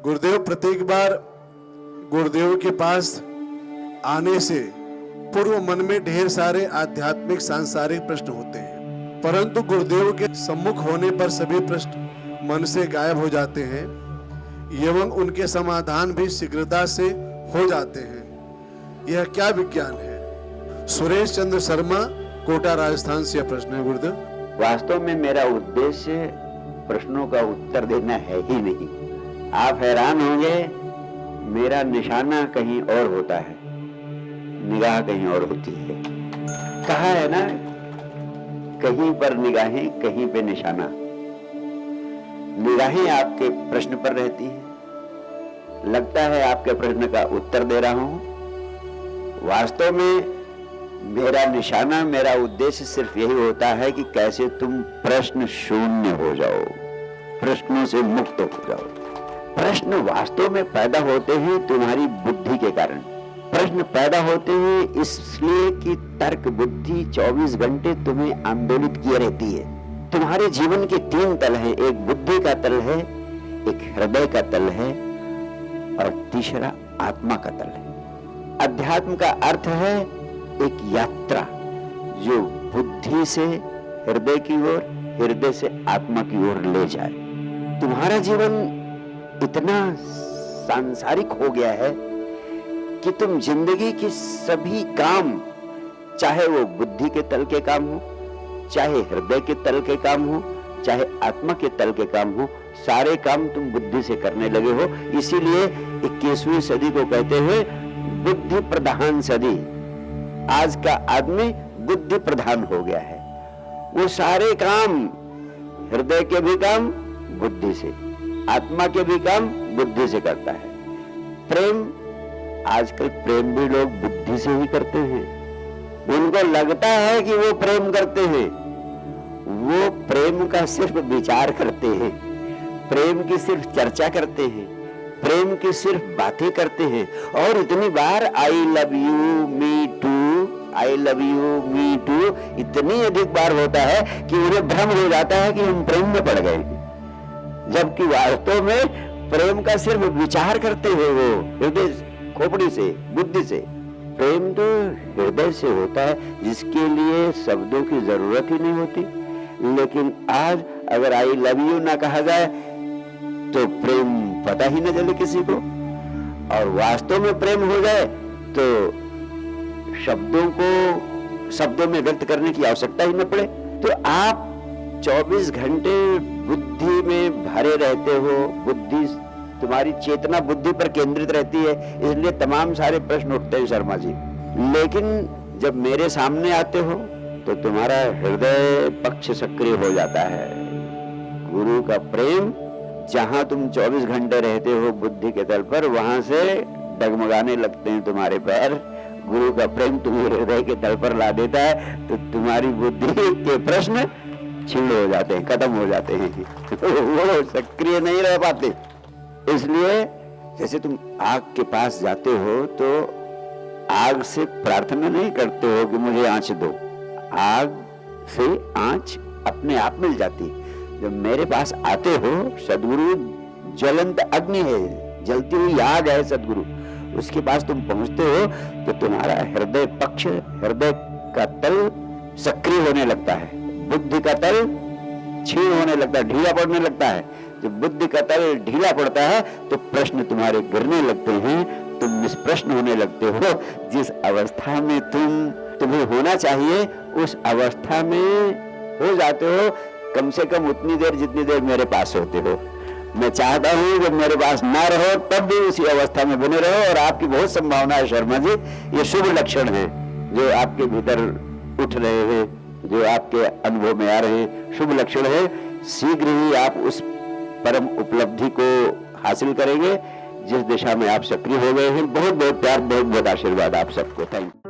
गुरुदेव प्रत्येक बार गुरुदेव के पास आने से पूर्व मन में ढेर सारे आध्यात्मिक सांसारिक प्रश्न होते हैं, परंतु गुरुदेव के सम्मुख होने पर सभी प्रश्न मन से गायब हो जाते हैं एवं उनके समाधान भी शीघ्रता से हो जाते हैं। यह क्या विज्ञान है? सुरेश चंद्र शर्मा, कोटा, राजस्थान से यह प्रश्न है गुरुदेव। वास्तव में मेरा उद्देश्य प्रश्नों का उत्तर देना है ही नहीं। आप हैरान होंगे, मेरा निशाना कहीं और होता है, निगाह कहीं और होती है। कहा है ना, कहीं पर निगाहें कहीं पे निशाना। निगाहें आपके प्रश्न पर रहती हैं, लगता है आपके प्रश्न का उत्तर दे रहा हूं। वास्तव में मेरा निशाना, मेरा उद्देश्य सिर्फ यही होता है कि कैसे तुम प्रश्न शून्य हो जाओ, प्रश्नों से मुक्त हो जाओ। प्रश्न वास्तव में पैदा होते हैं तुम्हारी बुद्धि के कारण। प्रश्न पैदा होते हैं इसलिए कि तर्क बुद्धि 24 घंटे तुम्हें आंदोलित किए रहती है। तुम्हारे जीवन के 3 तल हैं, एक बुद्धि का तल है, एक हृदय का तल है और तीसरा आत्मा का तल है। अध्यात्म का अर्थ है एक यात्रा जो बुद्धि से हृदय की ओर, हृदय से आत्मा की ओर ले जाए। तुम्हारा जीवन इतना सांसारिक हो गया है कि तुम जिंदगी की सभी काम, चाहे वो बुद्धि के तल के काम हो, चाहे हृदय के तल के काम हो, चाहे आत्मा के तल के काम हो, सारे काम तुम बुद्धि से करने लगे हो। इसीलिए 21वीं सदी को कहते हैं बुद्धि प्रधान सदी। आज का आदमी बुद्धि प्रधान हो गया है। वो सारे काम, हृदय के भी काम बुद्धि से, आत्मा के भी काम बुद्धि से करता है। प्रेम, आजकल प्रेम भी लोग बुद्धि से ही करते हैं। उनको लगता है कि वो प्रेम करते हैं, वो प्रेम का सिर्फ विचार करते हैं, प्रेम की सिर्फ चर्चा करते हैं, प्रेम की सिर्फ बातें करते हैं। और इतनी बार I love you, me too, I love you, me too इतनी अधिक बार होता है कि उन्हें भ्रम हो जाता है कि हम प्रेम में पड़ गए, जबकि वास्तव में प्रेम का सिर्फ विचार करते हैं वो हृदय, खोपड़ी से, बुद्धि से। प्रेम तो हृदय से होता है, जिसके लिए शब्दों की जरूरत ही नहीं होती। लेकिन आज अगर आई लव यू ना कहा जाए तो प्रेम पता ही न चले किसी को, और वास्तव में प्रेम हो जाए तो शब्दों को शब्दों में व्यक्त करने की आवश्यकता ही न पड़े। तो आप 24 घंटे बुद्धि में भरे रहते हो, बुद्धि, तुम्हारी चेतना बुद्धि पर केंद्रित रहती है, इसलिए तमाम सारे प्रश्न उठते हैं शर्मा जी। लेकिन जब मेरे सामने आते हो तो तुम्हारा हृदय पक्ष सक्रिय हो जाता है। गुरु का प्रेम, जहां तुम 24 घंटे रहते हो बुद्धि के तल पर, वहां से डगमगाने लगते हैं तुम्हारे पैर। गुरु का प्रेम तुम्हें हृदय के तल पर ला देता है तो तुम्हारी बुद्धि के प्रश्न छीण हो जाते हैं, खत्म हो जाते हैं, वो सक्रिय नहीं रह पाते। इसलिए जैसे तुम आग के पास जाते हो तो आग से प्रार्थना नहीं करते हो कि मुझे आंच दो, आग से आंच अपने आप मिल जाती। जब मेरे पास आते हो, सदगुरु ज्वलंत अग्नि है, जलती हुई आग है सदगुरु, उसके पास तुम पहुंचते हो तो तुम्हारा हृदय पक्ष, हृदय का तल सक्रिय होने लगता है, बुद्धि का तल क्षीण होने लगता है, ढीला पड़ने लगता है। जब बुद्धि का तल ढीला पड़ता है तो प्रश्न तुम्हारे गिरने लगते हैं, तुम निष्प्रश्न होने लगते हो। जिस अवस्था में तुम्हें होना चाहिए उस अवस्था में हो जाते हो, कम से कम उतनी देर जितनी देर मेरे पास होते हो। मैं चाहता हूं जब मेरे पास ना रहो तब भी उसी अवस्था में बने रहो, और आपकी बहुत संभावना है शर्मा जी। ये शुभ लक्षण है जो आपके भीतर उठ रहे हैं, जो आपके अनुभव में आ रहे हैं, शुभ लक्षण है। शीघ्र ही आप उस परम उपलब्धि को हासिल करेंगे जिस दिशा में आप सक्रिय हो गए हैं। बहुत बहुत प्यार, बहुत बहुत आशीर्वाद आप सबको। Thank you.